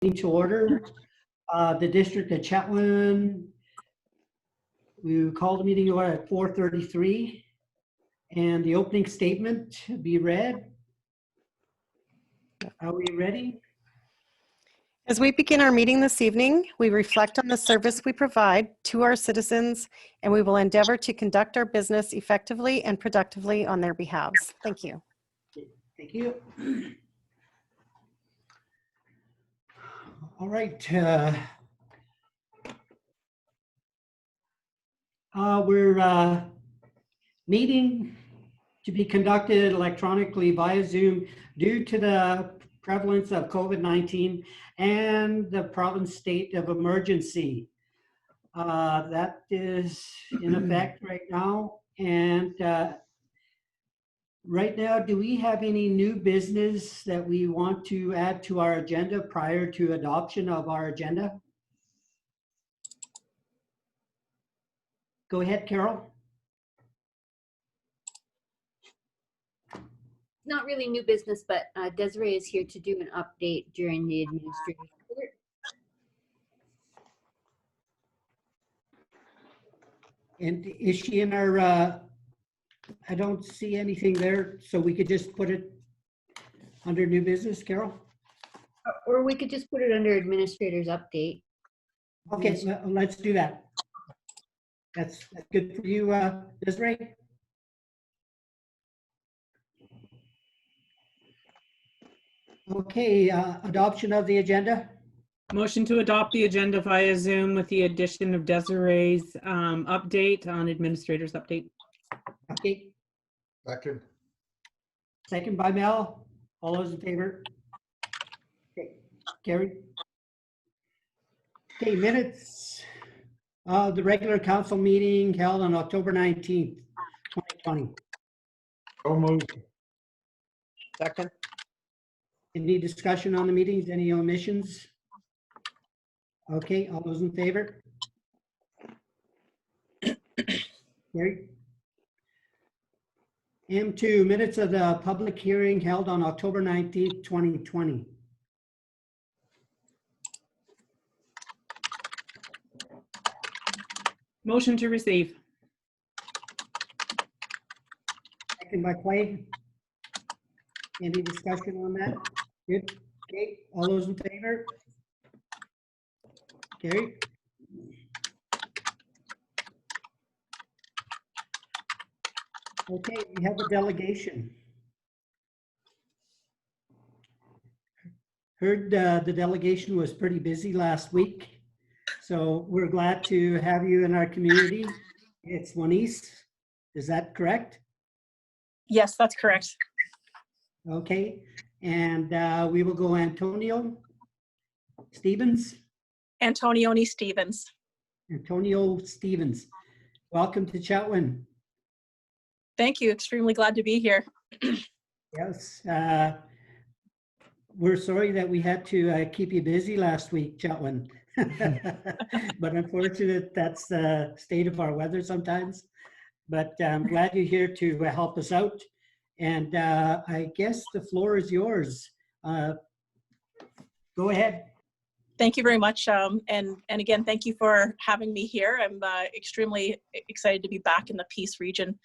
To order. The District of Chetwynd, we called the meeting over at 4:33, and the opening statement be read. Are we ready? As we begin our meeting this evening, we reflect on the service we provide to our citizens, and we will endeavor to conduct our business effectively and productively on their behalves. Thank you. Thank you. All right. We're meeting to be conducted electronically via Zoom due to the prevalence of COVID-19 and the province state of emergency. That is in effect right now. And right now, do we have any new business that we want to add to our agenda prior to adoption of our agenda? Go ahead, Carol. Not really new business, but Desiree is here to do an update during the administrative report. And is she in our, I don't see anything there, so we could just put it under new business, Carol? Or we could just put it under administrator's update. Okay, let's do that. That's good for you, Desiree? Okay, adoption of the agenda. Motion to adopt the agenda via Zoom with the addition of Desiree's update on administrator's update. Okay, Second. second by Mel. All those in favor? Okay, carried. Okay, minutes of the regular council meeting held on October 19th, 2020. So moved. Second. Any discussion on the meetings? Any omissions? Okay, all those in favor? Carried. M2, minutes of the public hearing held on October 19th, 2020. Motion to receive. Second by Clay. Any discussion on that? Good. Okay, all those in favor? Carried. Okay, we have a delegation. Heard the delegation was pretty busy last week, so we're glad to have you in our community. It's Juanice, is that correct? Yes, that's correct. Okay, and we will go Antonio Stevens. Antonioni Stevens. Antonio Stevens. Welcome to Chetwynd. Thank you. Extremely glad to be here. Yes, we're sorry that we had to keep you busy last week, Chetwynd. But unfortunately, that's the state of our weather sometimes. But I'm glad you're here to help us out. And I guess the floor is yours. Go ahead. Thank you very much. And again, thank you for having me here. I'm extremely excited to be back in the Peace region.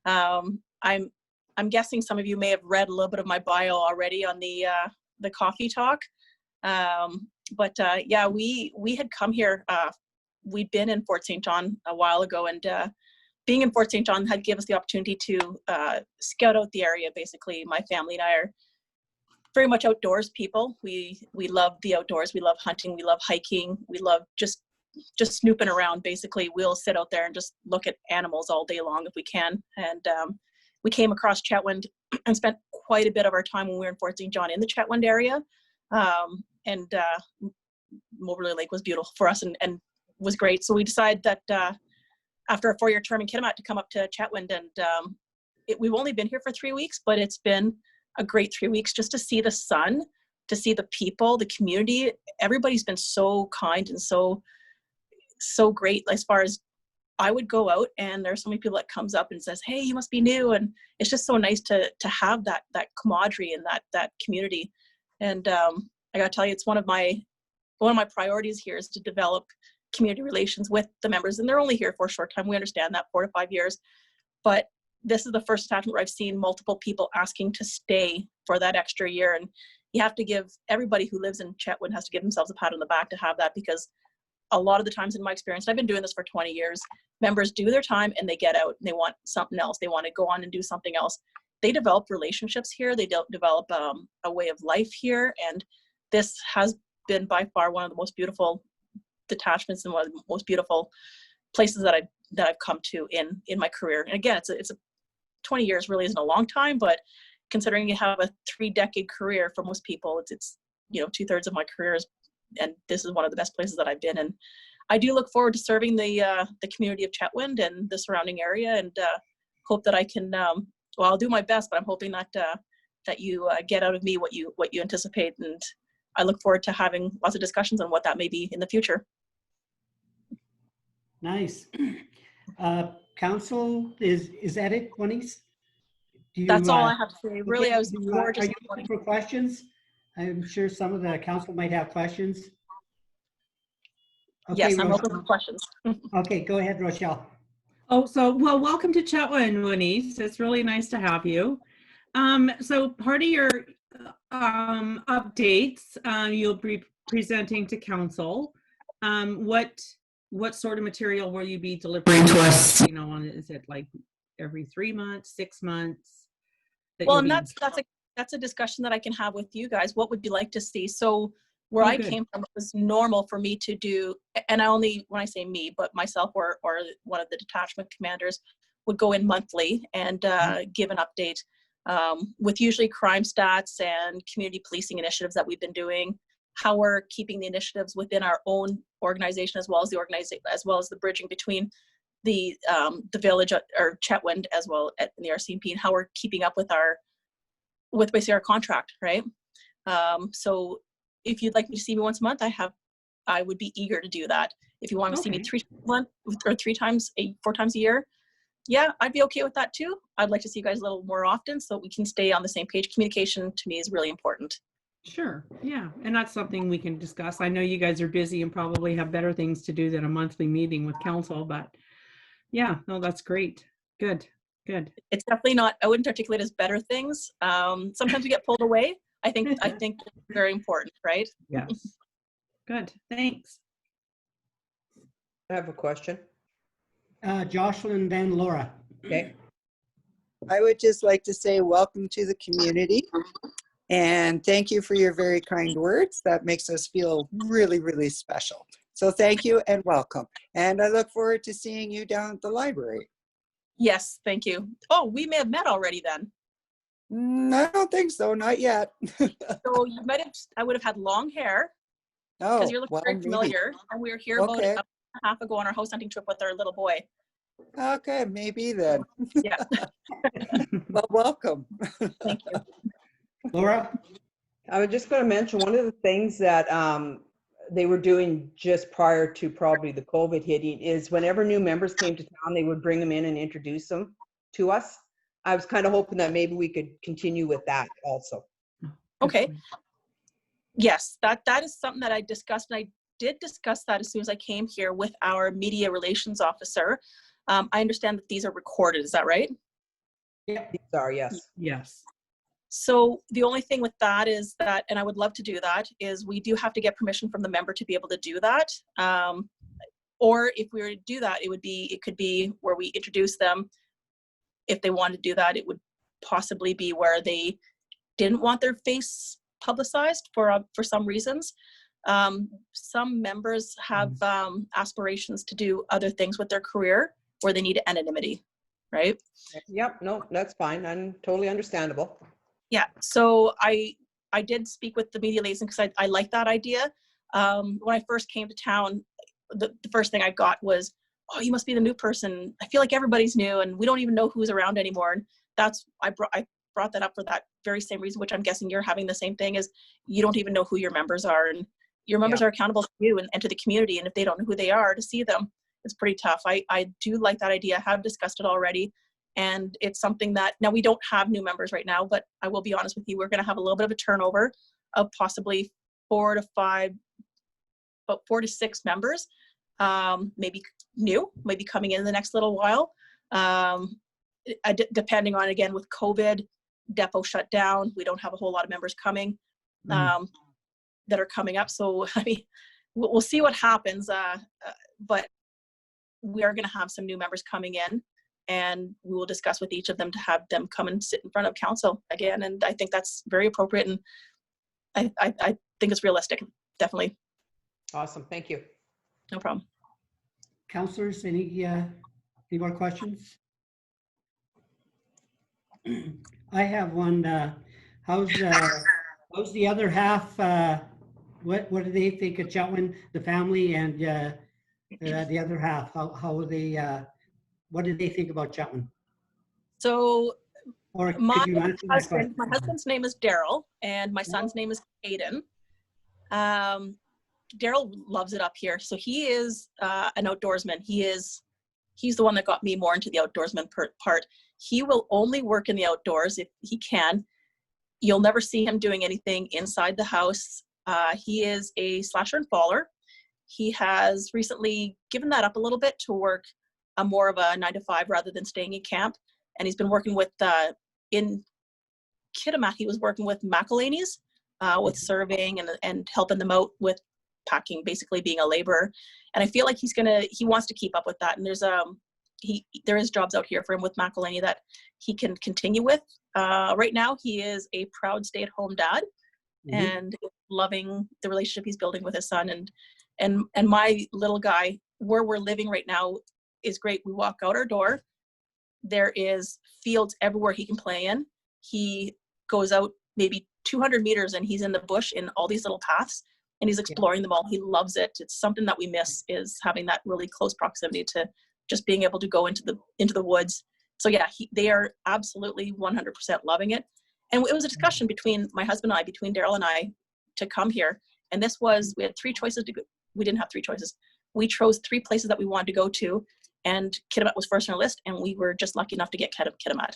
I'm guessing some of you may have read a little bit of my bio already on the coffee talk. But yeah, we had come here. We'd been in Fort St. John a while ago, and being in Fort St. John had given us the opportunity to scout out the area. Basically, my family and I are very much outdoors people. We love the outdoors. We love hunting. We love hiking. We love just snooping around. Basically, we'll sit out there and just look at animals all day long if we can. And we came across Chetwynd and spent quite a bit of our time when we were in Fort St. John in the Chetwynd area. And Moberly Lake was beautiful for us and was great. So we decided that after a 4-year term in Kitimat to come up to Chetwynd, and we've only been here for 3 weeks, but it's been a great 3 weeks just to see the sun, to see the people, the community. Everybody's been so kind and so great. As far as I would go out and there's so many people that comes up and says, hey, you must be new. And it's just so nice to have that camaraderie and that community. And I gotta tell you, it's one of my one of my priorities here is to develop community relations with the members, and they're only here for a short time. We understand that, 4 to 5 years, but this is the first attachment where I've seen multiple people asking to stay for that extra year. And you have to give, everybody who lives in Chetwynd has to give themselves a pat on the back to have that, because a lot of the times in my experience, and I've been doing this for 20 years, members do their time and they get out and they want something else. They want to go on and do something else. They develop relationships here. They develop a way of life here. And this has been by far one of the most beautiful detachments and one of the most beautiful places that I've come to in my career. And again, it's a 20 years really isn't a long time, but considering you have a 3-decade career for most people, it's 2/3 of my career is, and this is one of the best places that I've been. And I do look forward to serving the community of Chetwynd and the surrounding area, and hope that I can. Well, I'll do my best, but I'm hoping that you get out of me what you anticipate, and I look forward to having lots of discussions on what that may be in the future. Nice. Council, is that it, Juanice? That's all I have to say. Really, I was Are gorgeous. you looking for questions? I'm sure some of the council might have questions. Okay, Yes, I'm open Rochelle. for questions. Okay, go ahead, Rochelle. Oh, well, welcome to Chetwynd, Juanice. It's really nice to have you. So part of your updates, you'll be presenting to council. What sort of material will you be delivering to us? Is it like every 3 months, 6 months? Well, and that's a discussion that I can have with you guys. What would you like to see? So where I came from, it was normal for me to do, and I only, when I say me, but myself or one of the detachment commanders would go in monthly and give an update with usually crime stats and community policing initiatives that we've been doing, how we're keeping the initiatives within our own organization, as well as the bridging between the village or Chetwynd as well in the RCMP, and how we're keeping up with basically our contract, right? So if you'd like me to see me once a month, I would be eager to do that. If you want to see me 4 times a year, yeah, I'd be okay with that too. I'd like to see you guys a little more often so we can stay on the same page. Communication to me is really important. Sure. Yeah. And that's something we can discuss. I know you guys are busy and probably have better things to do than a monthly meeting with council, but yeah, no, that's great. Good. It's definitely not, I wouldn't articulate as better things. Sometimes we get pulled away. I think it's very important, right? Yes. Good. Thanks. I have a question. Jocelyn, then Laura. Okay. I would just like to say welcome to the community and thank you for your very kind words. That makes us feel really, really special. So thank you and welcome. And I look forward to seeing you down at the library. Yes, thank you. Oh, we may have met already then. I don't think so, not yet. So you might have, I would have had long hair because Oh, you're looking well, very maybe. familiar. And we were here about Okay. a month and a half ago on our house hunting trip with our little boy. Okay, maybe then. Yeah, Well, welcome. thank you. Laura? I was just going to mention one of the things that they were doing just prior to probably the COVID hitting is whenever new members came to town, they would bring them in and introduce them to us. I was kind of hoping that maybe we could continue with that also. Okay. Yes, that is something that I discussed, and I did discuss that as soon as I came here with our media relations officer. I understand that these are recorded. Is that right? Sorry, yes. Yes. So the only thing with that is that, and I would love to do that, is we do have to get permission from the member to be able to do that. Or if we were to do that, it could be where we introduce them. If they want to do that, it would possibly be where they didn't want their face publicized for some reasons. Some members have aspirations to do other things with their career where they need anonymity, right? Yep, no, that's fine. I'm totally understandable. Yeah, so I did speak with the media liaison because I like that idea. When I first came to town, the first thing I got was, oh, you must be the new person. I feel like everybody's new and we don't even know who's around anymore. And I brought that up for that very same reason, which I'm guessing you're having the same thing, is you don't even know who your members are, and your members are accountable to you and to the community. And if they don't know who they are, to see them, it's pretty tough. I do like that idea. I have discussed it already. And it's something that, now we don't have new members right now, but I will be honest with you, we're going to have a little bit of a turnover of possibly 4 to 5 about 4 to 6 members, maybe new, maybe coming in the next little while. Depending on, again, with COVID, depot shut down. We don't have a whole lot of members coming that are coming up. So, I mean, we'll see what happens. But we are going to have some new members coming in, and we will discuss with each of them to have them come and sit in front of council again. And I think that's very appropriate. And I think it's realistic. Definitely. Awesome. Thank you. No problem. Councillors, any more questions? I have one. How's the other half? What do they think of Chetwynd, the family, and the other half? How are they? What do they think about Chetwynd? So Or my could you answer that question? husband's name is Daryl, and my son's name is Aiden. Daryl loves it up here. So he is an outdoorsman. He's the one that got me more into the outdoorsman part. He will only work in the outdoors if he can. You'll never see him doing anything inside the house. He is a slasher and faller. He has recently given that up a little bit to work more of a 9-to-5 rather than staying in camp. And he's been working with, in Kitimat, he was working with McElhaney's with surveying and helping them out with packing, basically being a laborer. And I feel like he wants to keep up with that. And there is jobs out here for him with McElhaney that he can continue with. Right now, he is a proud stay-at-home dad and loving the relationship he's building with his son. And my little guy, where we're living right now, is great. We walk out our door. There is fields everywhere he can play in. He goes out maybe 200 meters and he's in the bush in all these little paths, and he's exploring them all. He loves it. It's something that we miss, is having that really close proximity to just being able to go into the woods. So yeah, they are absolutely 100% loving it. And it was a discussion between my husband and I, between Daryl and I, to come here. And we had 3 choices to go. We didn't have 3 choices. We chose 3 places that we wanted to go to, and Kitimat was first on our list, and we were just lucky enough to get Kitimat.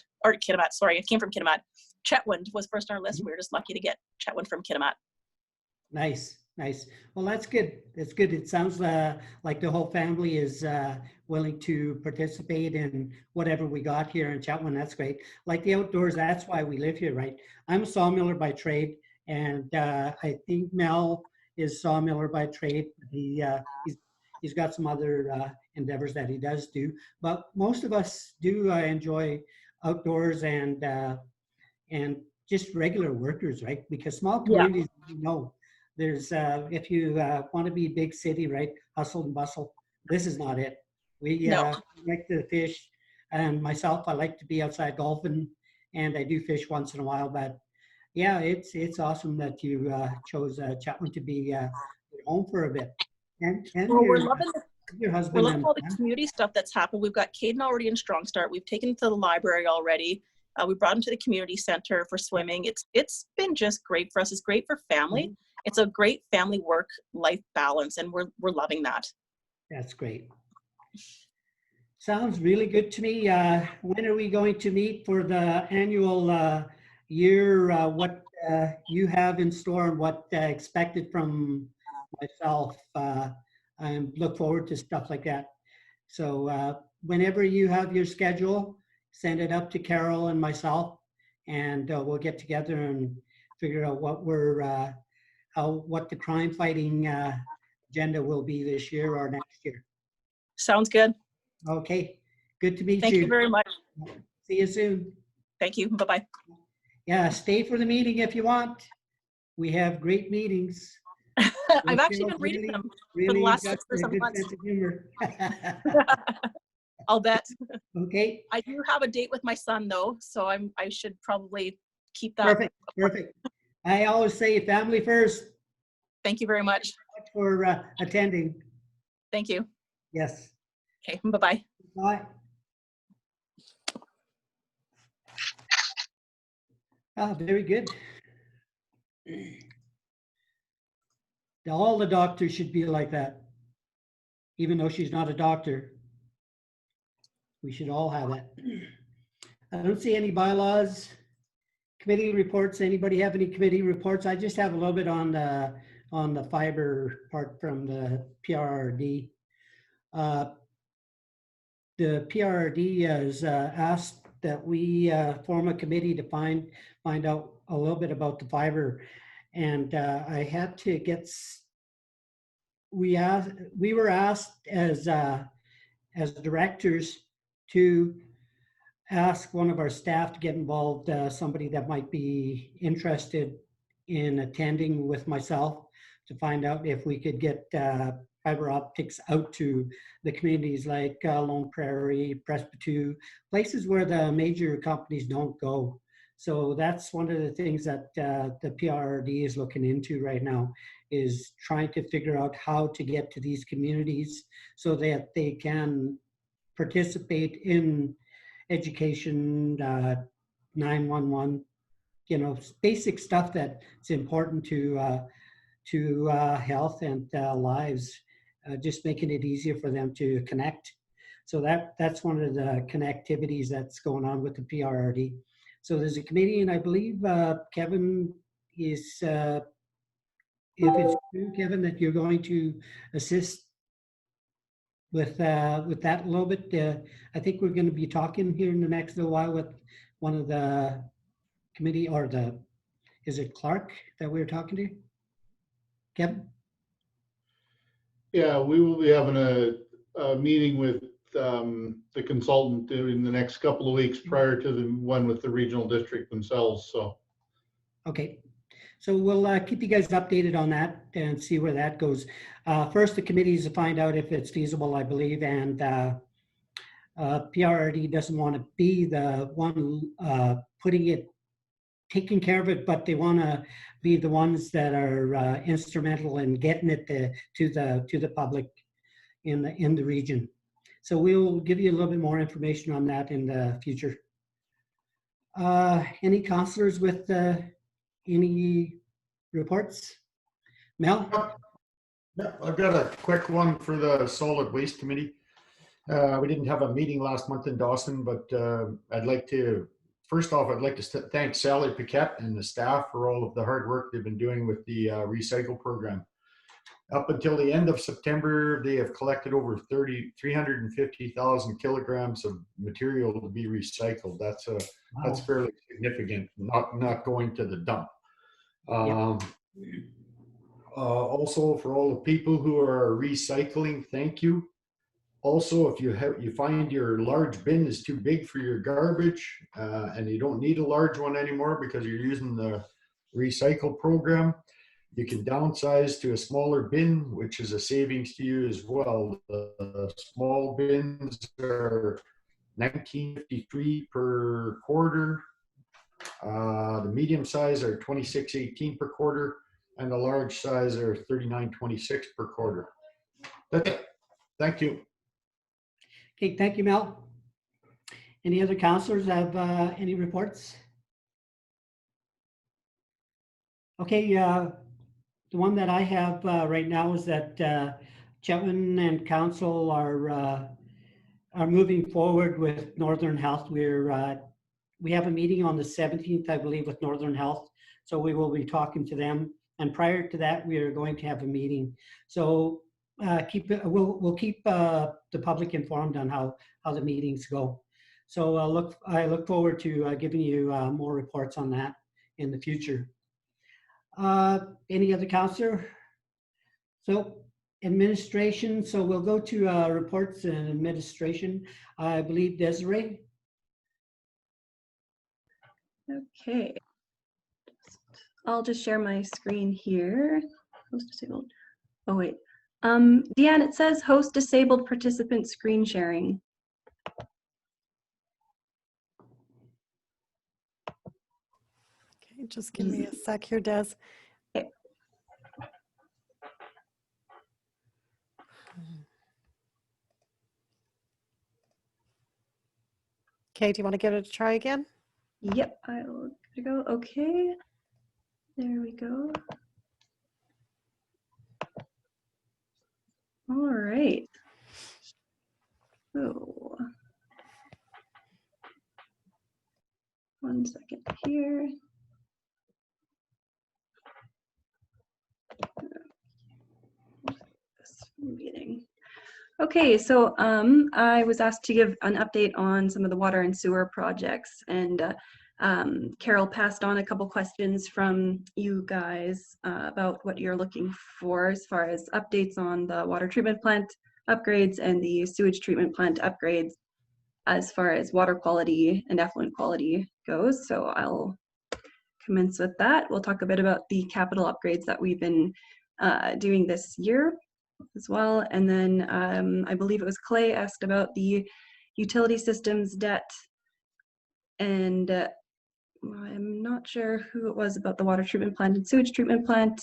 Sorry, it came from Kitimat. Chetwynd was first on our list. We were just lucky to get Chetwynd from Kitimat. Nice. Well, that's good. That's good. It sounds like the whole family is willing to participate in whatever we got here in Chetwynd. That's great. Like the outdoors, that's why we live here, right? I'm a sawmiller by trade, and I think Mel is sawmiller by trade. He's got some other endeavors that he does do, but most of us do enjoy outdoors and just regular workers, right? Because small communities, there's if you want to be big city, right? Hustle and bustle. This is not it. We like to fish, and myself, I like to be outside golfing, and I do fish once in a while. But yeah, it's awesome that you chose Chetwynd to be home for a bit. And we're loving your husband. We're loving all the community stuff that's happened. We've got Caden already in Strong Start. We've taken him to the library already. We brought him to the community center for swimming. It's been just great for us. It's great for family. It's a great family work-life balance, and we're loving that. That's great. Sounds really good to me. When are we going to meet for the annual year? What you have in store and what expected from myself? I look forward to stuff like that. So whenever you have your schedule, send it up to Carol and myself, and we'll get together and figure out what what the crime fighting agenda will be this year or next year. Sounds good. Okay, good to meet you. Thank you very much. See you soon. Thank you. Bye-bye. Yeah, stay for the meeting if you want. We have great meetings. I've actually been reading them for the last 6 or 7 months. I'll bet. Okay. I do have a date with my son though, so I should probably keep that. Perfect. I always say family first. Thank you very much. Thanks for attending. Thank you. Yes. Okay, bye-bye. Bye. Very good. All the doctors should be like that. Even though she's not a doctor. We should all have that. I don't see any bylaws. Committee reports. Anybody have any committee reports? I just have a little bit on the on the fiber part from the PRRD. The PRRD has asked that we form a committee to find out a little bit about the fiber. And I had to get, we were asked as directors to ask one of our staff to get involved, somebody that might be interested in attending with myself to find out if we could get fiber optics out to the communities like Lone Prairie, Presbyterian, places where the major companies don't go. So that's one of the things that the PRRD is looking into right now, is trying to figure out how to get to these communities so that they can participate in education, 911, basic stuff that's important to health and lives, just making it easier for them to connect. So that's one of the connectivities that's going on with the PRRD. So there's a committee, and I believe Kevin is, if it's true, Kevin, that you're going to assist with that a little bit. I think we're going to be talking here in the next little while with one of the committee, or is it Clark that we were talking to? Kevin? Yeah, we will be having a meeting with the consultant during the next couple of weeks prior to the one with the regional district themselves, so. Okay, so we'll keep you guys updated on that and see where that goes. First, the committee is to find out if it's feasible, I believe, and PRRD doesn't want to be the one taking care of it, but they want to be the ones that are instrumental in getting it to the public in the region. So we'll give you a little bit more information on that in the future. Any counselors with any reports? Mel? Yeah, I've got a quick one for the Solid Waste Committee. We didn't have a meeting last month in Dawson, but first off, I'd like to thank Sally Paquette and the staff for all of the hard work they've been doing with the recycle program. Up until the end of September, they have collected over 350,000 kilograms of material to be recycled. That's fairly significant, not going to the dump. Also, for all the people who are recycling, thank you. Also, if you find your large bin is too big for your garbage and you don't need a large one anymore because you're using the recycle program, you can downsize to a smaller bin, which is a savings to you as well. The small bins are $19.53 per quarter. The medium size are $26.18 per quarter, and the large size are $39.26 per quarter. That's it. Thank you. Okay, thank you, Mel. Any other counselors have any reports? Okay, the one that I have right now is that Chetwynd and council are moving forward with Northern Health. We have a meeting on the 17th, I believe, with Northern Health. So we will be talking to them. And prior to that, we are going to have a meeting. So we'll keep the public informed on how the meetings go. So I look forward to giving you more reports on that in the future. Any other counselor? So administration. So we'll go to reports and administration. I believe Desiree. Okay. I'll just share my screen here. Host disabled. Oh wait. Deanne, it says host disabled participant screen sharing. Okay, just give me a sec here, Des. Okay. Okay, do you want to give it a try again? Yep, I'll go. Okay. There we go. All right. So, one second here. meeting. Okay, so I was asked to give an update on some of the water and sewer projects, and Carol passed on a couple questions from you guys about what you're looking for as far as updates on the water treatment plant upgrades and the sewage treatment plant upgrades as far as water quality and effluent quality goes. So I'll commence with that. We'll talk a bit about the capital upgrades that we've been doing this year as well. And then I believe it was Clay asked about the utility systems debt. And I'm not sure who it was about the water treatment plant and sewage treatment plant,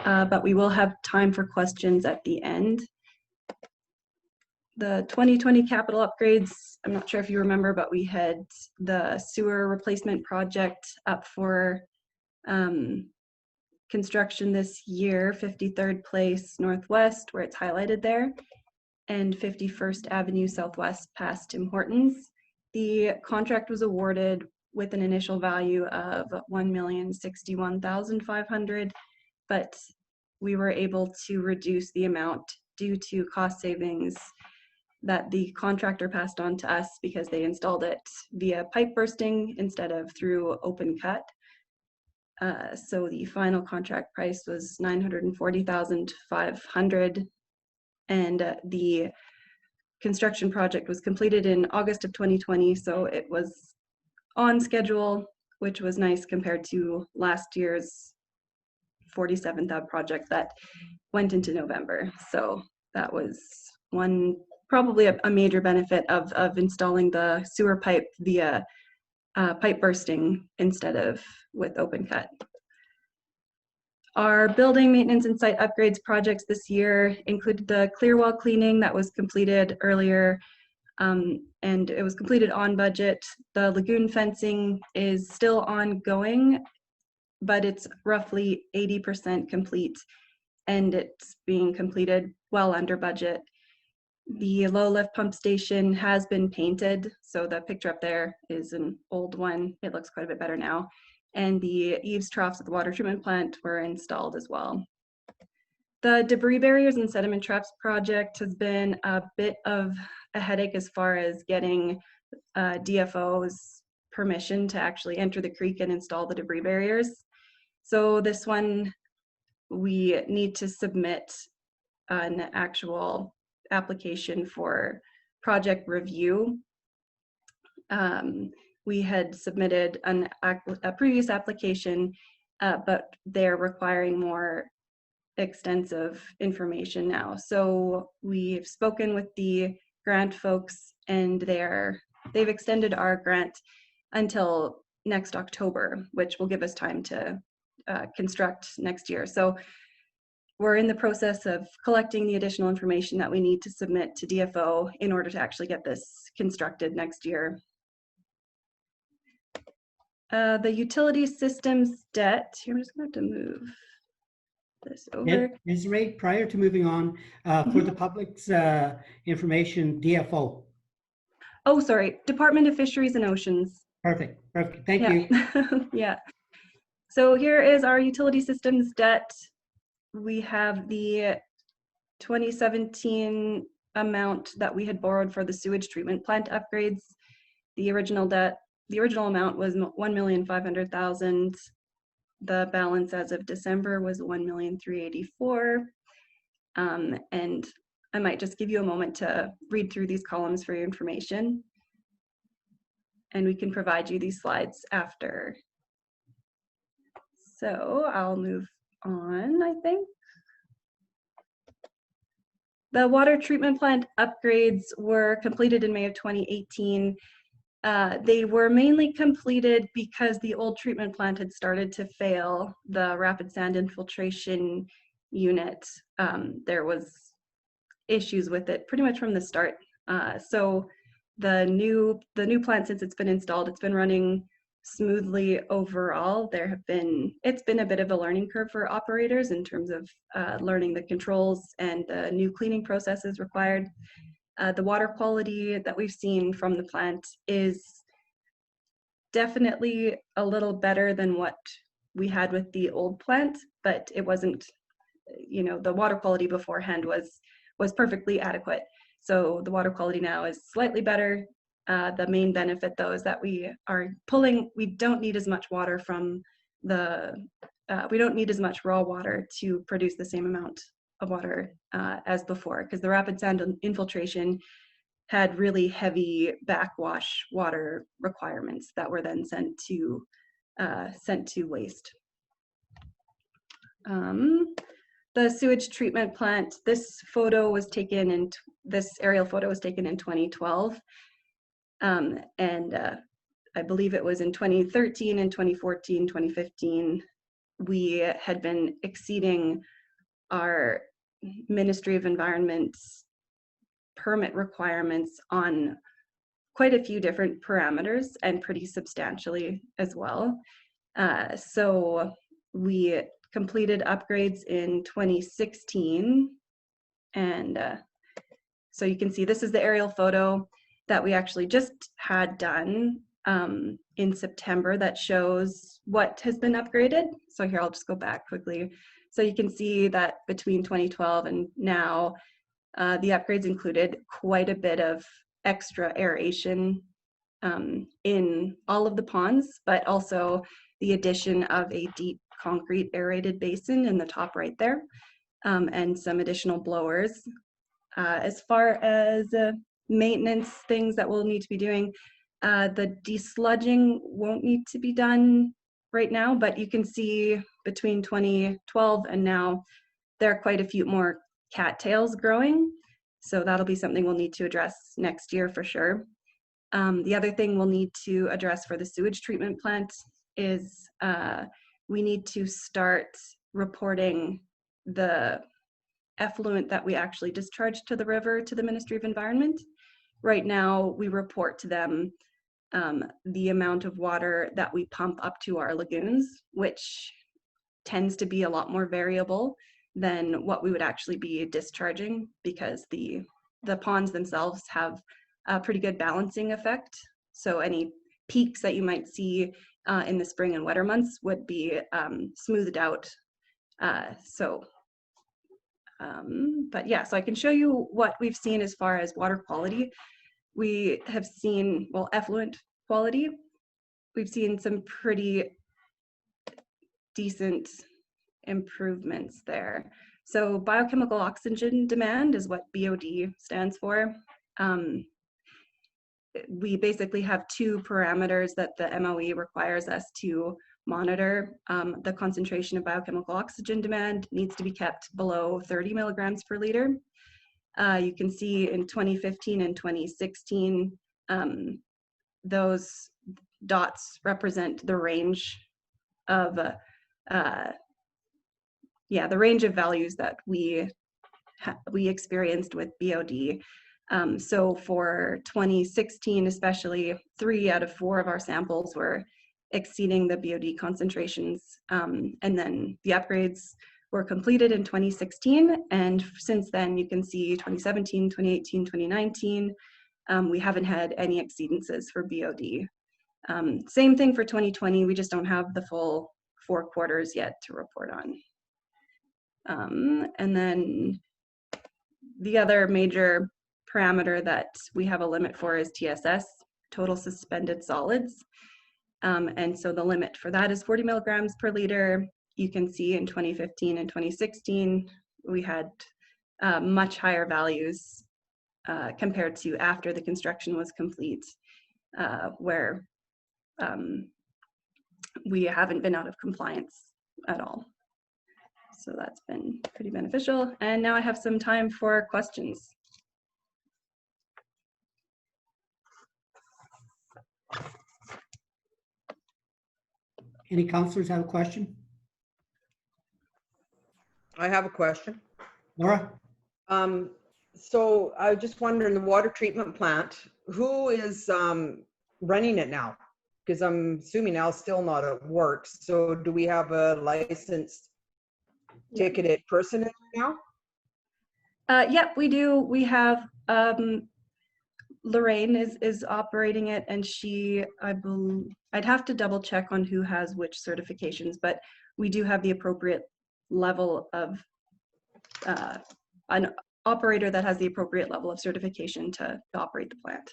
but we will have time for questions at the end. The 2020 capital upgrades, I'm not sure if you remember, but we had the sewer replacement project up for construction this year, 53rd Place Northwest, where it's highlighted there, and 51st Avenue Southwest past Tim Hortons. The contract was awarded with an initial value of $1,061,500, but we were able to reduce the amount due to cost savings that the contractor passed on to us because they installed it via pipe bursting instead of through open cut. So the final contract price was $940,500, and the construction project was completed in August of 2020, so it was on schedule, which was nice compared to last year's 47th Ave project that went into November. So that was probably a major benefit of installing the sewer pipe via pipe bursting instead of with open cut. Our building maintenance and site upgrades projects this year included the clear wall cleaning that was completed earlier, and it was completed on budget. The lagoon fencing is still ongoing, but it's roughly 80% complete, and it's being completed well under budget. The low lift pump station has been painted, so the picture up there is an old one. It looks quite a bit better now. And the eaves troughs at the water treatment plant were installed as well. The debris barriers and sediment traps project has been a bit of a headache as far as getting DFO's permission to actually enter the creek and install the debris barriers. So this one, we need to submit an actual application for project review. We had submitted a previous application, but they're requiring more extensive information now. So we've spoken with the grant folks, and they've extended our grant until next October, which will give us time to construct next year. So we're in the process of collecting the additional information that we need to submit to DFO in order to actually get this constructed next year. The utility systems debt, here I'm just going to move this over. Desiree, prior to moving on, for the public's information, DFO. Oh, sorry, Department of Fisheries and Oceans. Perfect, thank you. Yeah. So here is our utility systems debt. We have the 2017 amount that we had borrowed for the sewage treatment plant upgrades. The original amount was $1,500,000. The balance as of December was $1,384,000. And I might just give you a moment to read through these columns for your information. And we can provide you these slides after. So I'll move on, I think. The water treatment plant upgrades were completed in May of 2018. They were mainly completed because the old treatment plant had started to fail. The rapid sand infiltration unit, there was issues with it pretty much from the start. So the new plant, since it's been installed, it's been running smoothly overall. It's been a bit of a learning curve for operators in terms of learning the controls and the new cleaning processes required. The water quality that we've seen from the plant is definitely a little better than what we had with the old plant, but it wasn't, the water quality beforehand was was perfectly adequate. So the water quality now is slightly better. The main benefit though is that we don't need as much water from we don't need as much raw water to produce the same amount of water as before, because the rapid sand infiltration had really heavy backwash water requirements that were then sent to waste. The sewage treatment plant, this aerial photo was taken in 2012. I believe it was in 2013 and 2014, 2015, we had been exceeding our Ministry of Environment's permit requirements on quite a few different parameters, and pretty substantially as well. So we completed upgrades in 2016. And so you can see this is the aerial photo that we actually just had done in September that shows what has been upgraded. So here, I'll just go back quickly. So you can see that between 2012 and now, the upgrades included quite a bit of extra aeration in all of the ponds, but also the addition of a deep concrete aerated basin in the top right there, and some additional blowers. As far as maintenance things that we'll need to be doing, the desludging won't need to be done right now, but you can see between 2012 and now, there are quite a few more cattails growing. So that'll be something we'll need to address next year for sure. The other thing we'll need to address for the sewage treatment plant is we need to start reporting the effluent that we actually discharge to the river to the Ministry of Environment. Right now, we report to them the amount of water that we pump up to our lagoons, which tends to be a lot more variable than what we would actually be discharging, because the ponds themselves have a pretty good balancing effect. So any peaks that you might see in the spring and wetter months would be smoothed out. But yeah, so I can show you what we've seen as far as water quality. We have seen, well, effluent quality. We've seen some pretty decent improvements there. So biochemical oxygen demand is what BOD stands for. We basically have two parameters that the MOE requires us to monitor. The concentration of biochemical oxygen demand needs to be kept below 30 milligrams per liter. You can see in 2015 and 2016, those dots represent the range of the range of values that we experienced with BOD. So for 2016, especially, 3 out of 4 of our samples were exceeding the BOD concentrations. And then the upgrades were completed in 2016. And since then, you can see 2017, 2018, 2019, we haven't had any exceedances for BOD. Same thing for 2020, we just don't have the full 4 quarters yet to report on. And then the other major parameter that we have a limit for is TSS, total suspended solids. And so the limit for that is 40 milligrams per liter. You can see in 2015 and 2016, we had much higher values compared to after the construction was complete, where we haven't been out of compliance at all. So that's been pretty beneficial. And now I have some time for questions. Any counselors have a question? I have a question. Laura? So I was just wondering, the water treatment plant, who is running it now? Because I'm assuming now it's still not at work. So do we have a licensed ticketed person in there now? Yep, we do. We have Lorraine is operating it, and she, I'd have to double check on who has which certifications, but we do have the appropriate level of operator that has the appropriate level of certification to operate the plant.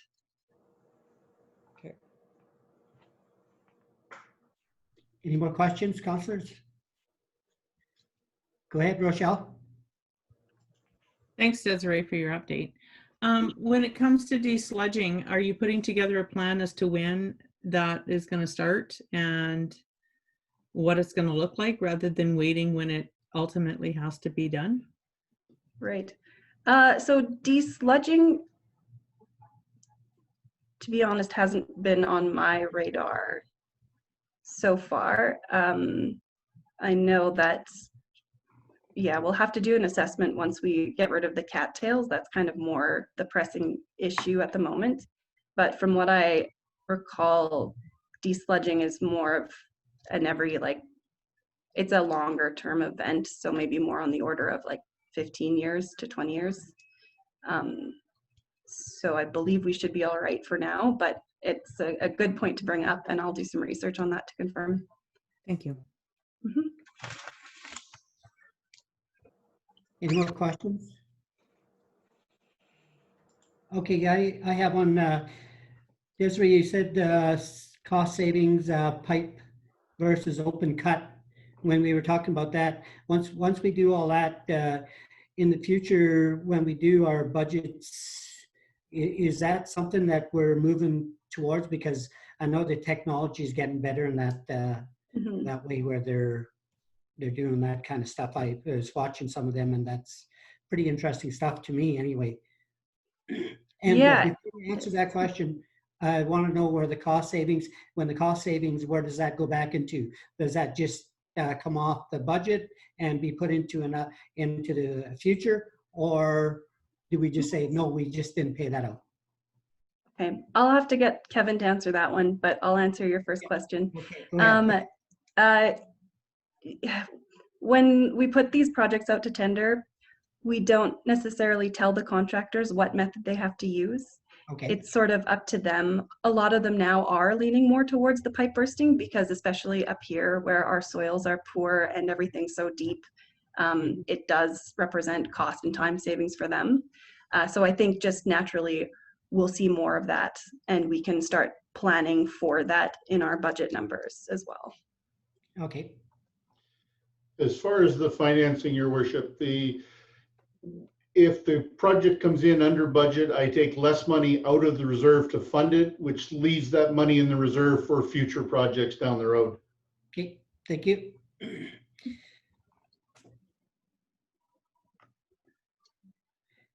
Any more questions, councillors? Go ahead, Rochelle. Thanks, Desiree, for your update. When it comes to desludging, are you putting together a plan as to when that is going to start and what it's going to look like rather than waiting when it ultimately has to be done? Right. So desludging, to be honest, hasn't been on my radar so far. I know that, yeah, we'll have to do an assessment once we get rid of the cattails. That's kind of more the pressing issue at the moment. But from what I recall, desludging is more of an every, like, it's a longer term event. So maybe more on the order of like 15 years to 20 years. So I believe we should be all right for now, but it's a good point to bring up, and I'll do some research on that to confirm. Thank you. Mhm. Any more questions? Okay, I have one. Desiree, you said cost savings, pipe versus open cut. When we were talking about that, once we do all that, in the future, when we do our budgets, is that something that we're moving towards? Because I know the technology is getting better in that Mhm. that way where they're doing that kind of stuff. I was watching some of them, and that's pretty interesting stuff to me anyway. And Yeah. before you answer that question, I want to know where the cost savings, when the cost savings, where does that go back into? Does that just come off the budget and be put into the future? Or do we just say, no, we just didn't pay that out? Okay, I'll have to get Kevin to answer that one, but I'll answer your first question. Okay, go ahead. When we put these projects out to tender, we don't necessarily tell the contractors what method they have to use. Okay. It's sort of up to them. A lot of them now are leaning more towards the pipe bursting because especially up here where our soils are poor and everything's so deep, it does represent cost and time savings for them. So I think just naturally we'll see more of that, and we can start planning for that in our budget numbers as well. Okay. As far as the financing, Your Worship, if the project comes in under budget, I take less money out of the reserve to fund it, which leaves that money in the reserve for future projects down the road. Okay, thank you.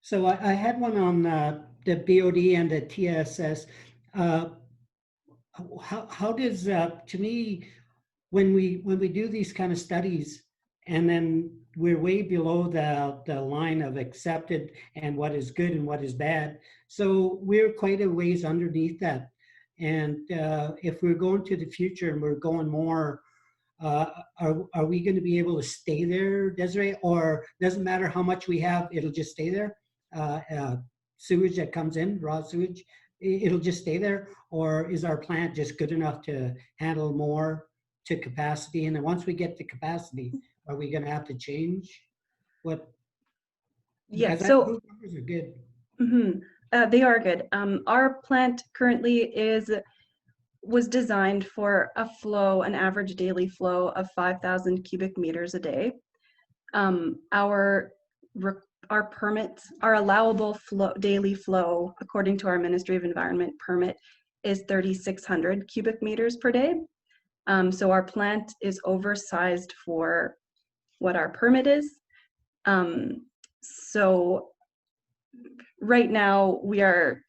So I had one on the BOD and the TSS. How does, to me, when we do these kind of studies and then we're way below the line of accepted and what is good and what is bad. So we're quite a ways underneath that. And if we're going to the future and we're going more, are we going to be able to stay there, Desiree? Or doesn't matter how much we have, it'll just stay there? Sewage that comes in, raw sewage, it'll just stay there? Or is our plant just good enough to handle more to capacity? And then once we get to capacity, are we going to have to change what? Yeah, Because so those numbers are good. they are good. Our plant currently was designed for an average daily flow of 5,000 cubic meters a day. Our permits, our allowable daily flow, according to our Ministry of Environment permit, is 3,600 cubic meters per day. So our plant is oversized for what our permit is. So right now we are,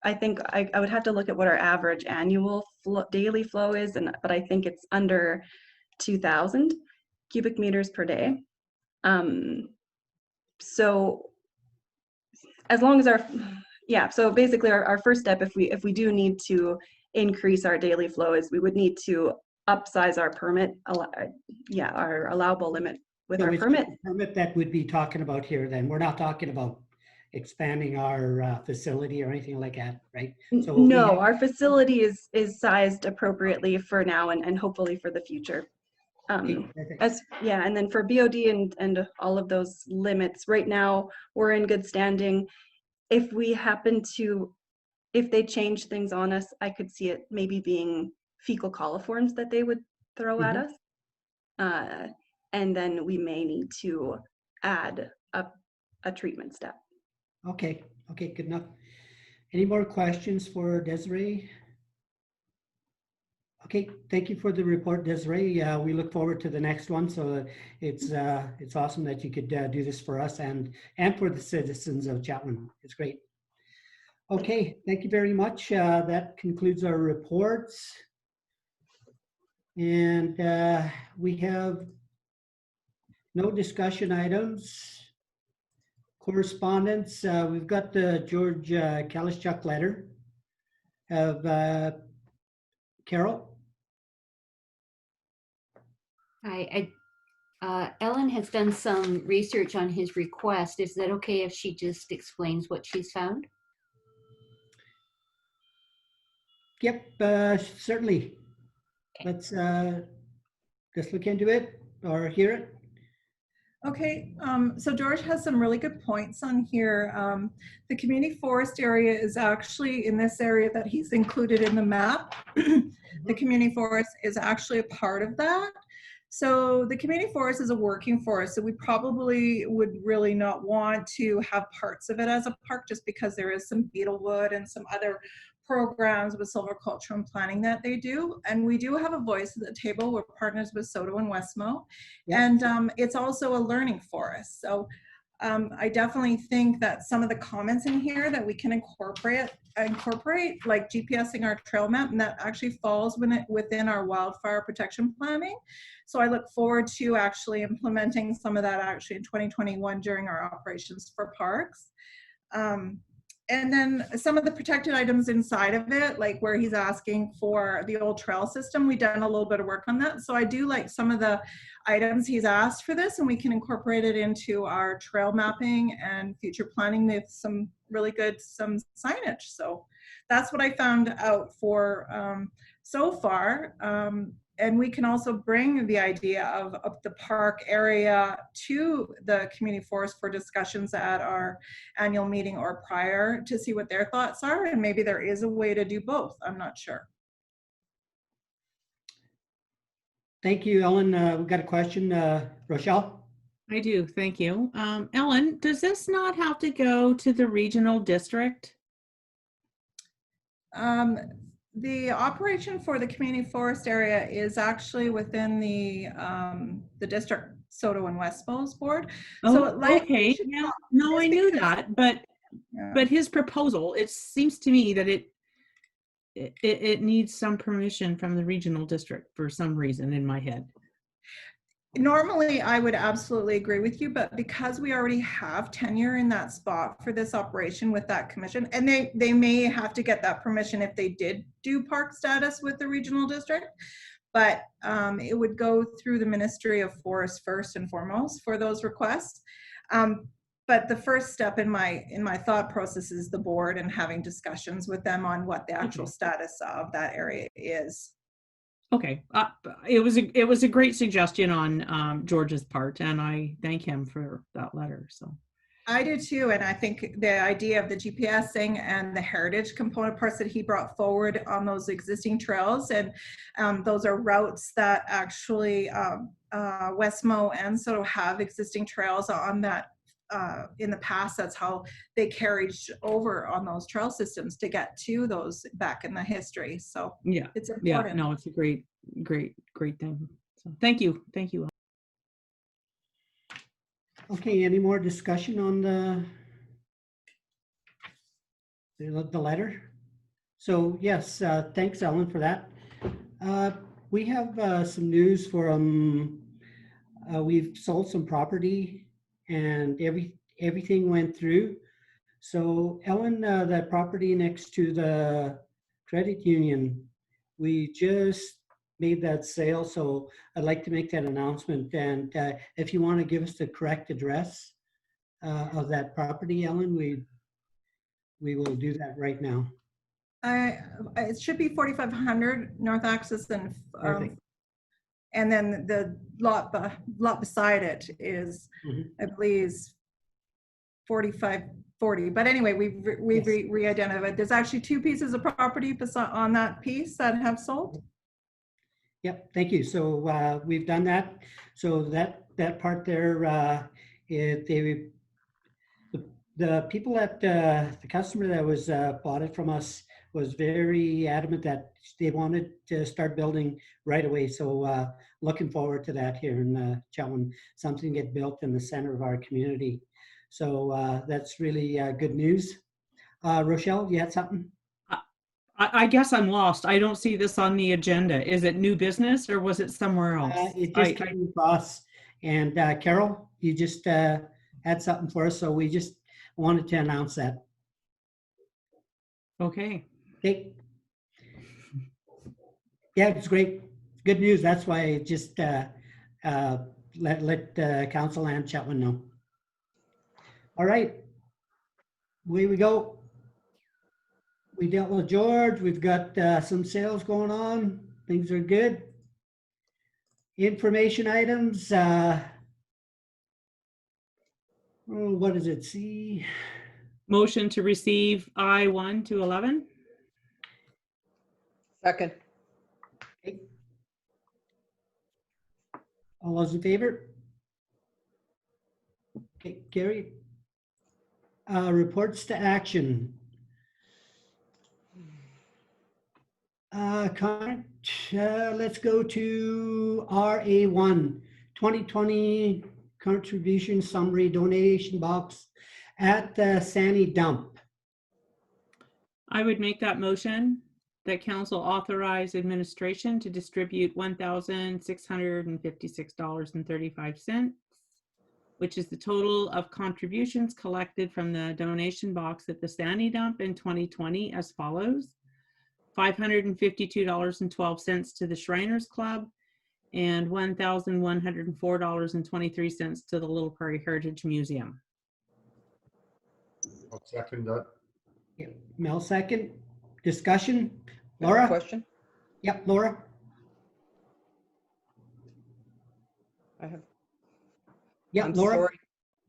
I think I would have to look at what our average annual daily flow is, but I think it's under 2,000 cubic meters per day. So as long as so basically our first step, if we do need to increase our daily flow, is we would need to upsize our permit, our allowable limit with our permit. Permit that would be talking about here then. We're not talking about expanding our facility or anything like that, right? So no, our facility is sized appropriately for now and hopefully for the future. perfect. And then for BOD and all of those limits, right now we're in good standing. If we happen to, if they change things on us, I could see it maybe being fecal coliforms that they would throw at us. And then we may need to add a treatment step. Okay, okay, good enough. Any more questions for Desiree? Okay, thank you for the report, Desiree. We look forward to the next one. So it's awesome that you could do this for us and for the citizens of Chetwynd. It's great. Okay, thank you very much. That concludes our reports. And we have no discussion items. Correspondence, we've got the George Kalischuk letter of Carol. Ellen has done some research on his request. Is that okay if she just explains what she's found? Yep, certainly. Let's look into it or hear it. Okay, so George has some really good points on here. The community forest area is actually in this area that he's included in the map. The community forest is actually a part of that. So the community forest is a working forest, so we probably would really not want to have parts of it as a park just because there is some beetlewood and some other programs with silviculture and planning that they do. And we do have a voice at the table. We're partners with Soto and Westmo. Yep. And it's also a learning forest. So I definitely think that some of the comments in here that we can incorporate like GPSing our trail map, and that actually falls within our wildfire protection planning. So I look forward to actually implementing some of that actually in 2021 during our operations for parks. And then some of the protected items inside of it, like where he's asking for the old trail system, we've done a little bit of work on that. So I do like some of the items he's asked for this, and we can incorporate it into our trail mapping and future planning with some really good signage. So that's what I found out for so far. And we can also bring the idea of the park area to the community forest for discussions at our annual meeting or prior to see what their thoughts are. And maybe there is a way to do both. I'm not sure. Thank you, Ellen. We've got a question. Rochelle? I do, thank you. Ellen, does this not have to go to the regional district? The operation for the community forest area is actually within the district Soto and Westmo's board. Oh, okay. Yeah, no, I knew that, but his proposal, it seems to me that it needs some permission from the regional district for some reason in my head. Normally, I would absolutely agree with you, but because we already have tenure in that spot for this operation with that commission, and they may have to get that permission if they did do park status with the regional district, but it would go through the Ministry of Forests first and foremost for those requests. But the first step in my thought process is the board and having discussions with them on what the actual status of that area is. Okay, it was a great suggestion on George's part, and I thank him for that letter. So I do too, and I think the idea of the GPSing and the heritage component parts that he brought forward on those existing trails, and those are routes that actually Westmo and Soto have existing trails on that. In the past, that's how they carried over on those trail systems to get to those back in the history. So yeah, it's important. Yeah, no, it's a great thing. So thank you. Okay, any more discussion on the letter? So yes, thanks, Ellen, for that. We have some news from, we've sold some property and everything went through. So Ellen, that property next to the credit union, we just made that sale. So I'd like to make that announcement. And if you want to give us the correct address of that property, Ellen, we will do that right now. It should be 4500 North Axis and And then the lot beside it is, Mhm. I believe, is 4540. But anyway, we've Yes. re-identified. There's actually 2 pieces of property on that piece that have sold. Yep, thank you. So we've done that. So that part there, the people at the customer that was bought it from us was very adamant that they wanted to start building right away. So looking forward to that here in Chetwynd, something get built in the center of our community. So that's really good news. Rochelle, you had something? I guess I'm lost. I don't see this on the agenda. Is it new business or was it somewhere else? It just came across. And Carol, you just had something for us, so we just wanted to announce that. Okay. Okay. Yeah, it's great. Good news. That's why I just let council and Chetwynd know. All right. Away we go. We dealt with George. We've got some sales going on. Things are good. Information items. What does it see? Motion to receive I-1 to 11. Second. Okay. All those in favor? Okay, carried. Reports to action. Let's go to RA1, 2020 contribution summary donation box at the Sandy dump. I would make that motion that council authorize administration to distribute $1,656.35, which is the total of contributions collected from the donation box at the Sandy dump in 2020 as follows. $552.12 to the Shriners Club and $1,104.23 to the Little Prairie Heritage Museum. I'll second that. Yeah, Mel second. Discussion? I have a Laura? question? Yep, Laura? I have. Yep, I'm Laura? sorry.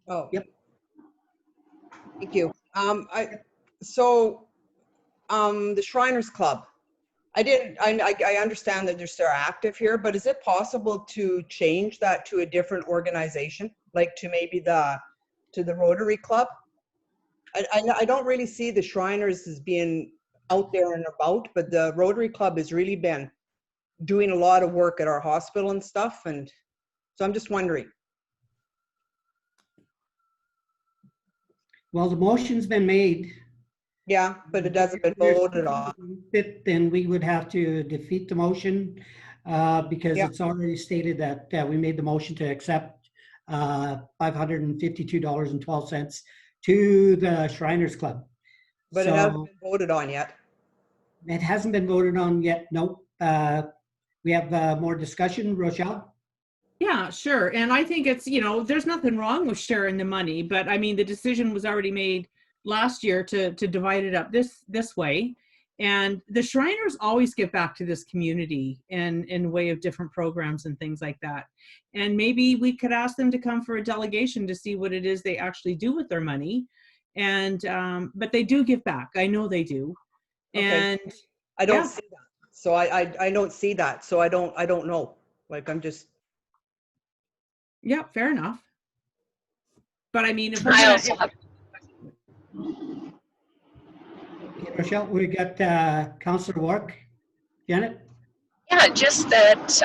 Oh. Yep. Thank you. The Shriners Club. I understand that they're still active here, but is it possible to change that to a different organization, like to maybe to the Rotary Club? I don't really see the Shriners as being out there and about, but the Rotary Club has really been doing a lot of work at our hospital and stuff, and so I'm just wondering. Well, the motion's been made. Yeah, but it doesn't been voted on. Then we would have to defeat the motion because Yep. it's already stated that we made the motion to accept $552.12 to the Shriners Club. But it hasn't been voted on yet. It hasn't been voted on yet. Nope. We have more discussion. Rochelle? Yeah, sure. And I think it's, there's nothing wrong with sharing the money, but I mean, the decision was already made last year to divide it up this way. And the Shriners always give back to this community in way of different programs and things like that. And maybe we could ask them to come for a delegation to see what it is they actually do with their money. And, but they do give back. I know they do. Okay. And I don't see that. So I don't see that. So I don't know. Like, I'm just. Yeah, fair enough. But I mean, if we're I gonna, also have. Okay, Rochelle, we got Councillor Wark. Janet? Yeah, just that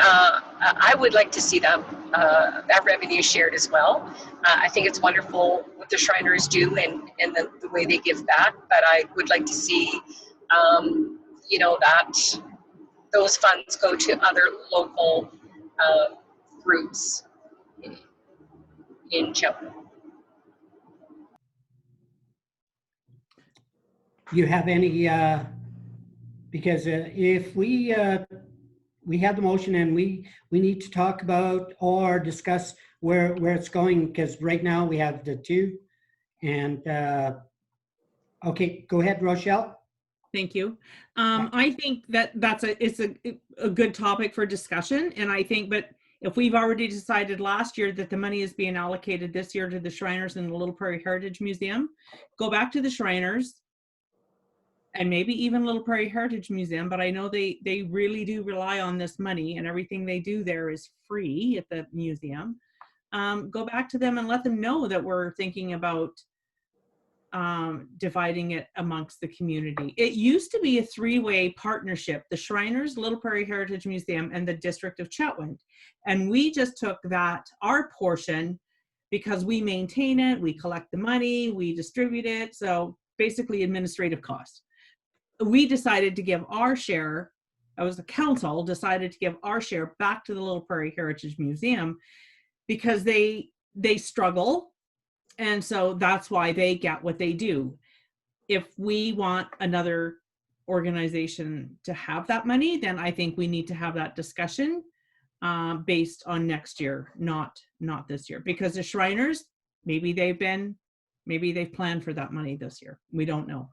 I would like to see that revenue shared as well. I think it's wonderful what the Shriners do and the way they give back, but I would like to see, that those funds go to other local groups in Chetwynd. You have any, because if we have the motion and we need to talk about or discuss where it's going, because right now we have the two. And okay, go ahead, Rochelle. Thank you. I think that it's a good topic for discussion. And I think, but if we've already decided last year that the money is being allocated this year to the Shriners and the Little Prairie Heritage Museum, go back to the Shriners and maybe even Little Prairie Heritage Museum, but I know they really do rely on this money, and everything they do there is free at the museum. Go back to them and let them know that we're thinking about dividing it amongst the community. It used to be a three-way partnership, the Shriners, Little Prairie Heritage Museum, and the District of Chetwynd. And we just took that, our portion, because we maintain it, we collect the money, we distribute it. So basically administrative costs. We decided to give our share, as the council decided to give our share back to the Little Prairie Heritage Museum because they struggle. And so that's why they get what they do. If we want another organization to have that money, then I think we need to have that discussion based on next year, not this year. Because the Shriners, maybe they've planned for that money this year. We don't know.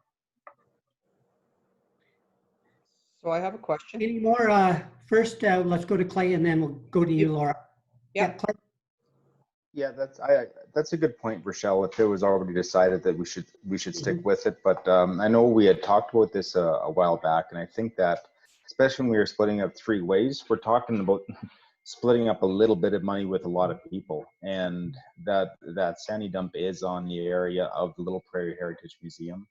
So I have a question. Any more? First, let's go to Clay and then we'll go to you, Laura. Yeah. Clay. Yeah, that's a good point, Rochelle. If it was already decided that we should stick with it, but I know we had talked about this a while back, and I think that especially when we were splitting up three ways, we're talking about splitting up a little bit of money with a lot of people, and that Sandy Dump is on the area of the Little Prairie Heritage Museum.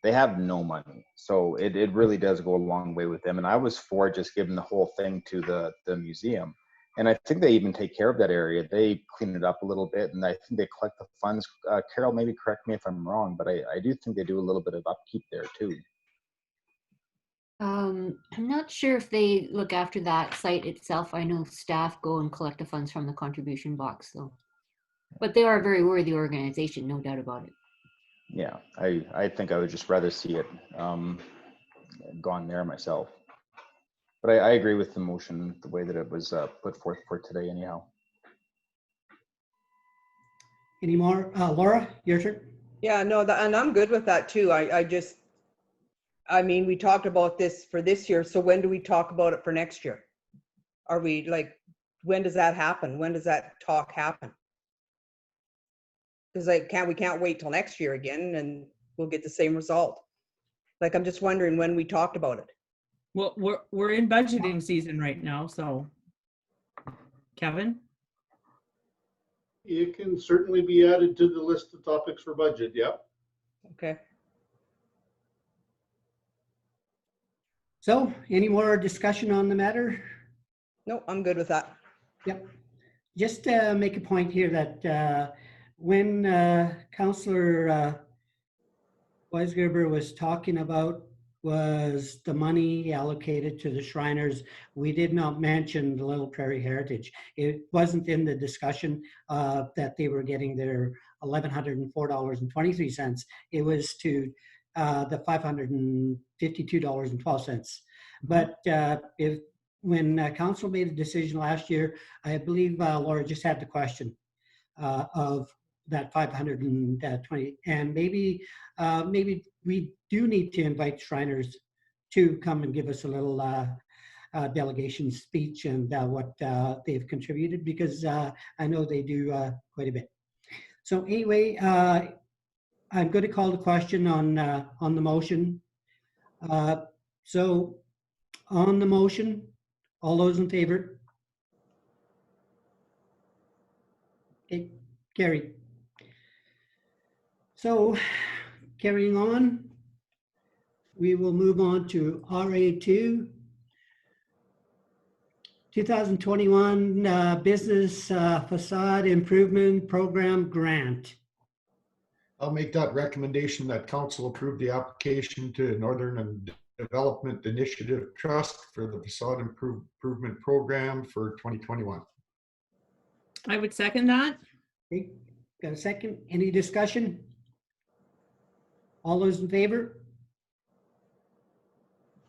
They have no money, so it really does go a long way with them. And I was for just giving the whole thing to the museum. And I think they even take care of that area. They clean it up a little bit, and I think they collect the funds. Carol, maybe correct me if I'm wrong, but I do think they do a little bit of upkeep there too. I'm not sure if they look after that site itself. I know staff go and collect the funds from the contribution box, though. But they are a very worthy organization, no doubt about it. Yeah, I think I would just rather see it gone there myself. But I agree with the motion, the way that it was put forth for today anyhow. Any more? Laura, your turn. Yeah, no, and I'm good with that too. I mean, we talked about this for this year. So when do we talk about it for next year? Are we like, when does that happen? When does that talk happen? Because we can't wait till next year again and we'll get the same result. Like, I'm just wondering when we talked about it. Well, we're in budgeting season right now, so Kevin? It can certainly be added to the list of topics for budget, yep. Okay. So any more discussion on the matter? No, I'm good with that. Yep. Just make a point here that when Councillor Weisgerber was talking about was the money allocated to the Shriners, we did not mention the Little Prairie Heritage. It wasn't in the discussion that they were getting their $1,104.23. It was to the $552.12. But when council made a decision last year, I believe Laura just had the question of that 520, and maybe we do need to invite Shriners to come and give us a little delegation speech and what they've contributed, because I know they do quite a bit. So anyway, I'm going to call the question on the motion. So on the motion, all those in favor? Okay, carried. So carrying on, we will move on to RA2, 2021 Business Facade Improvement Program Grant. I'll make that recommendation that council approve the application to Northern Development Initiative Trust for the Facade Improvement Program for 2021. I would second that. Okay, got a second? Any discussion? All those in favor?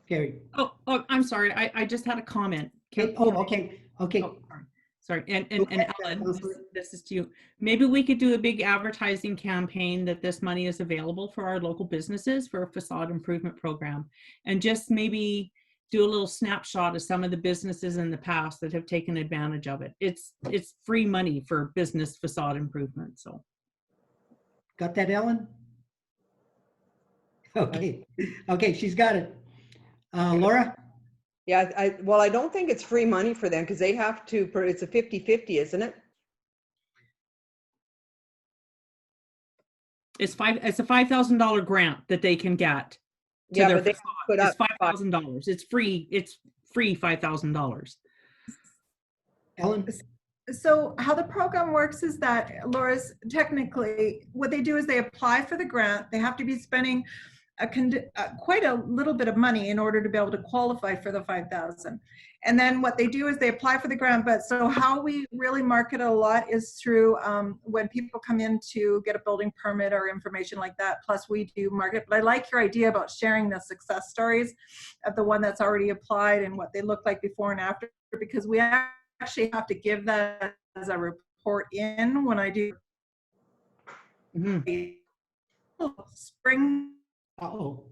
Carried. Oh, I'm sorry. I just had a comment. Okay. Oh, okay. Okay. Oh, sorry. Sorry, and ahead, Ellen, Counselor. this is to you. Maybe we could do a big advertising campaign that this money is available for our local businesses for a facade improvement program, and just maybe do a little snapshot of some of the businesses in the past that have taken advantage of it. It's free money for business facade improvement. So Got that, Ellen? Okay, okay, she's got it. Laura? Yeah, well, I don't think it's free money for them because they have to, it's a 50-50, isn't it? it's a $5,000 grant that they can get to Yeah, their but they facade. put It's up $5,000. It's free. It's free $5,000. Ellen? So how the program works is that, Laura's, technically, what they do is they apply for the grant. They have to be spending quite a little bit of money in order to be able to qualify for the 5,000. And then what they do is they apply for the grant. But so how we really market it a lot is through when people come in to get a building permit or information like that. Plus we do market. But I like your idea about sharing the success stories of the one that's already applied and what they look like before and after, because we actually have to give that as a report in when I do spring. Uh-oh.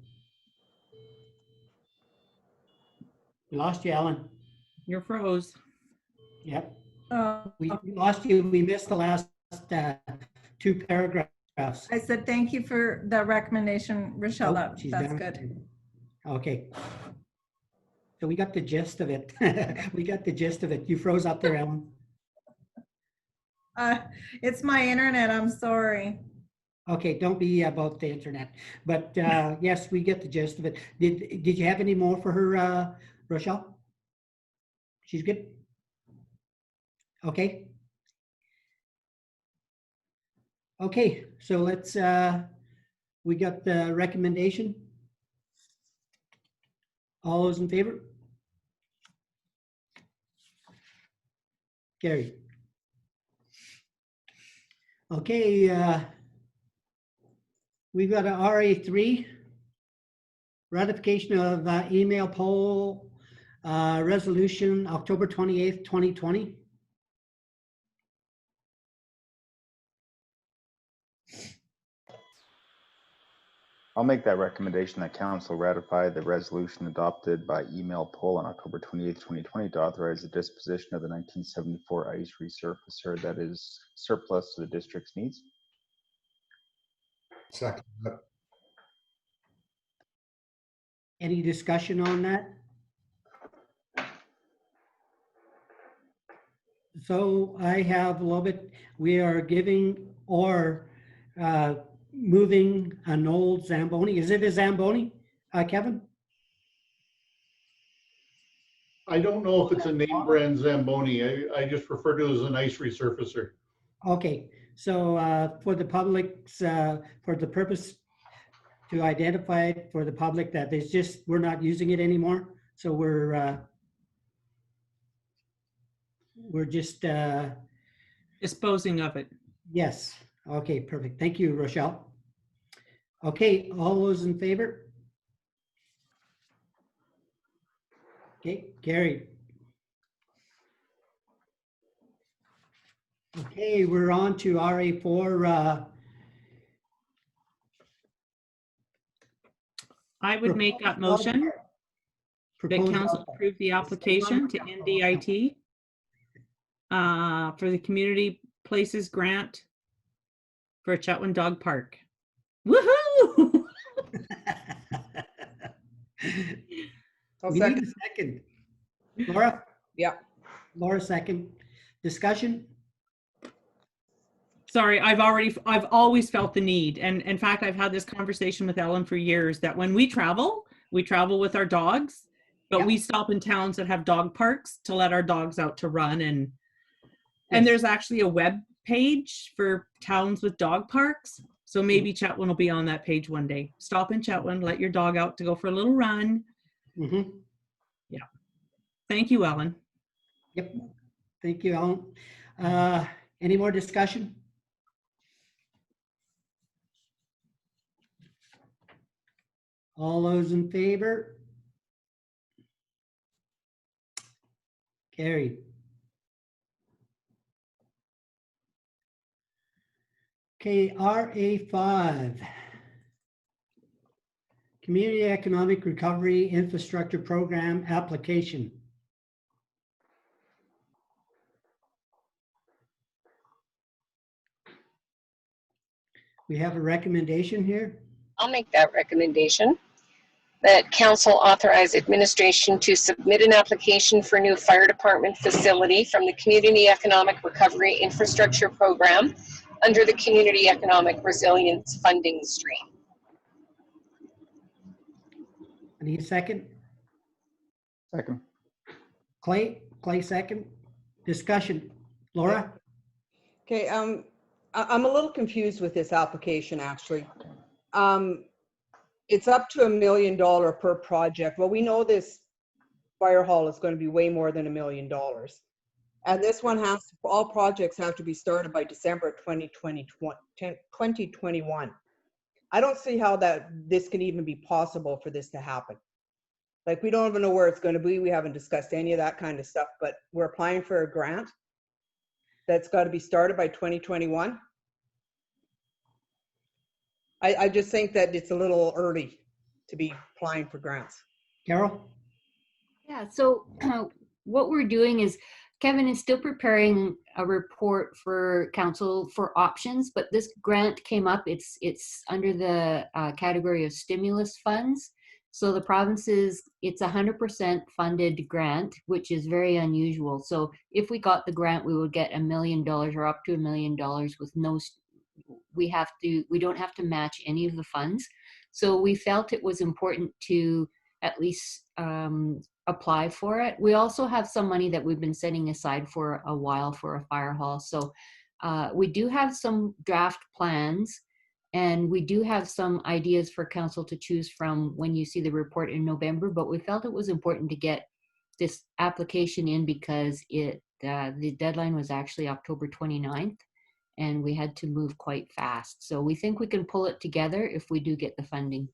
We lost you, Ellen. You're froze. Yep. Uh, We lost you. We missed the last two paragraphs. I said, thank you for the recommendation, Rochelle. Oh, she's That's back. good. Okay. So we got the gist of it. We got the gist of it. You froze up there, Ellen. It's my internet. I'm sorry. Okay, don't be about the internet. But yes, we get the gist of it. Did you have any more for her, Rochelle? She's good? Okay. Okay, so let's, we got the recommendation. All those in favor? Carried. Okay, we've got a RA3, ratification of email poll resolution, October 28th, 2020. I'll make that recommendation that council ratify the resolution adopted by email poll on October 28th, 2020 to authorize the disposition of the 1974 ice resurfacer that is surplus to the district's needs. Second. Any discussion on that? So I have a little bit, we are giving or moving an old Zamboni. Is it a Zamboni, Kevin? I don't know if it's a name brand Zamboni. I just refer to it as an ice resurfacer. Okay, so for the public's, for the purpose to identify it for the public that there's just, we're not using it anymore. So we're just, Disposing of it. yes. Okay, perfect. Thank you, Rochelle. Okay, all those in favor? Okay, carried. Okay, we're on to RA4. I would make that motion that Proposed council outcome. approve the application to NDIT for the Community Places Grant for Chetwynd Dog Park. Woohoo! We need a second. Laura? Yeah. Laura, second. Discussion? Sorry, I've always felt the need. And in fact, I've had this conversation with Ellen for years that when we travel with our dogs, but Yep. we stop in towns that have dog parks to let our dogs out to run. And there's actually a web page for towns with dog parks. So maybe Chetwynd will be on that page one day. Stop in Chetwynd, let your dog out to go for a little run. Mm-hmm. Yeah. Thank you, Ellen. Yep. Thank you, Ellen. Any more discussion? All those in favor? Carried. Okay, RA5. Community Economic Recovery Infrastructure Program application. We have a recommendation here. I'll make that recommendation. That council authorize administration to submit an application for new fire department facility from the Community Economic Recovery Infrastructure Program under the Community Economic Resilience Funding Stream. I need a second. Second. Clay second. Discussion. Laura? Okay, I'm a little confused with this application, actually. It's up to $1 million per project. Well, we know this fire hall is going to be way more than $1 million. And this one all projects have to be started by December 2021. I don't see how this can even be possible for this to happen. Like, we don't even know where it's going to be. We haven't discussed any of that kind of stuff, but we're applying for a grant that's got to be started by 2021. I just think that it's a little early to be applying for grants. Carol? Yeah, so what we're doing is Kevin is still preparing a report for council for options, but this grant came up. It's under the category of stimulus funds. So the provinces, it's 100% funded grant, which is very unusual. So if we got the grant, we would get $1 million or up to $1 million with no, we don't have to match any of the funds. So we felt it was important to at least apply for it. We also have some money that we've been setting aside for a while for a fire hall. So we do have some draft plans, and we do have some ideas for council to choose from when you see the report in November, but we felt it was important to get this application in because the deadline was actually October 29th, and we had to move quite fast. So we think we can pull it together if we do get the funding.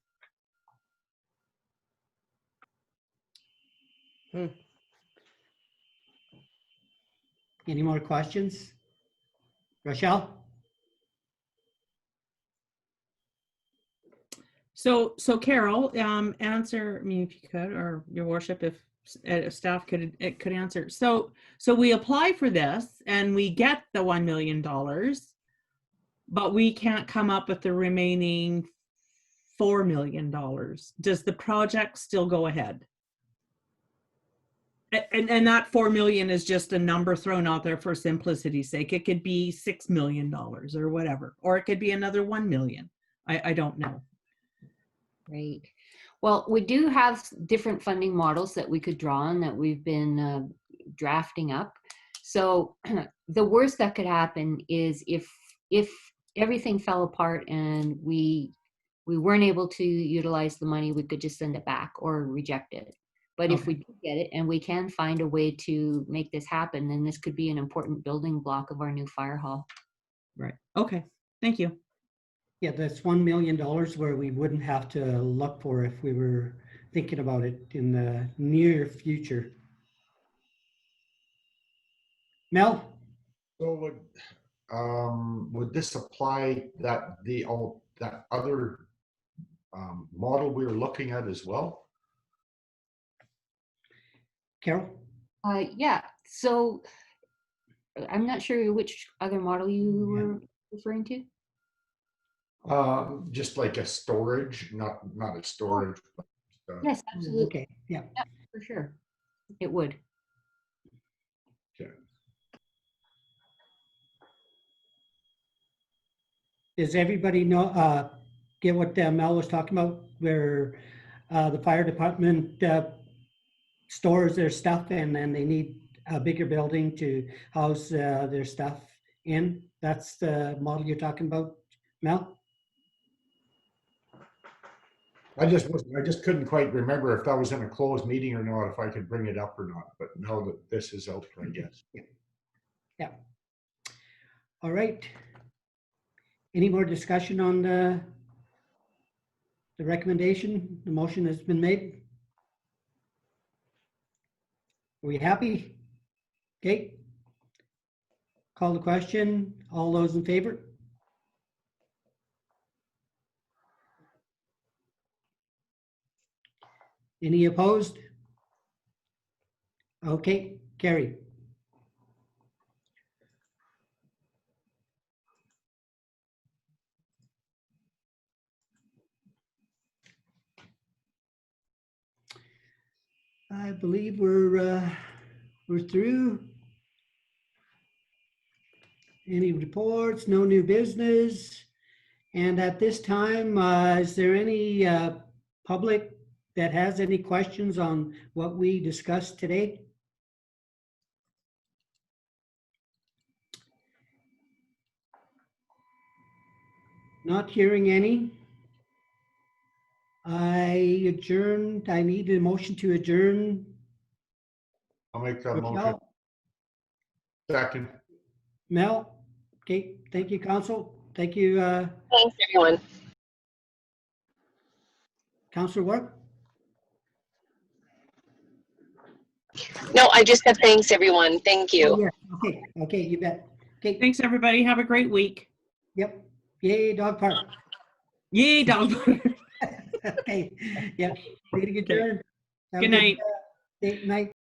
Any more questions? Rochelle? So Carol, answer me if you could, or your worship, if staff could answer. So we apply for this and we get the $1 million, but we can't come up with the remaining $4 million. Does the project still go ahead? And that 4 million is just a number thrown out there for simplicity's sake. It could be $6 million or whatever, or it could be another 1 million. I don't know. Right. Well, we do have different funding models that we could draw on that we've been drafting up. So the worst that could happen is if everything fell apart and we weren't able to utilize the money, we could just send it back or reject it. But if we do get it and we can find a way to make this happen, then this could be an important building block of our new fire hall. Right. Okay. Thank you. Yeah, that's $1 million where we wouldn't have to look for if we were thinking about it in the near future. Mel? So would this apply that other model we were looking at as well? Carol? Yeah, so I'm not sure which other model you were referring to. Just like a storage, not a storage. But, Yes, absolutely. Okay, yeah. Yeah, for sure. It would. Okay. Does everybody know, get what Mel was talking about, where the fire department stores their stuff and then they need a bigger building to house their stuff in? That's the model you're talking about, Mel? I just couldn't quite remember if that was in a closed meeting or not, if I could bring it up or not, but now that this is out, I guess. Yeah. All right. Any more discussion on the recommendation? The motion has been made. Are we happy? Okay. Call the question. All those in favor? Any opposed? Okay, carried. I believe we're through. Any reports? No new business. And at this time, is there any public that has any questions on what we discussed today? Not hearing any. I adjourned. I need a motion to adjourn. I'll make that motion. Rochelle? Second. Mel? Okay, thank you, Council. Thank you, Thanks, everyone. Councilor Work. No, I just said thanks, everyone. Thank you. Oh, yeah. Okay, you bet. Okay, Thanks, everybody. Have a great week. yep. Yay, dog park. Yay, dog. Okay, yep. Ready to adjourn. Have a Good night. Night.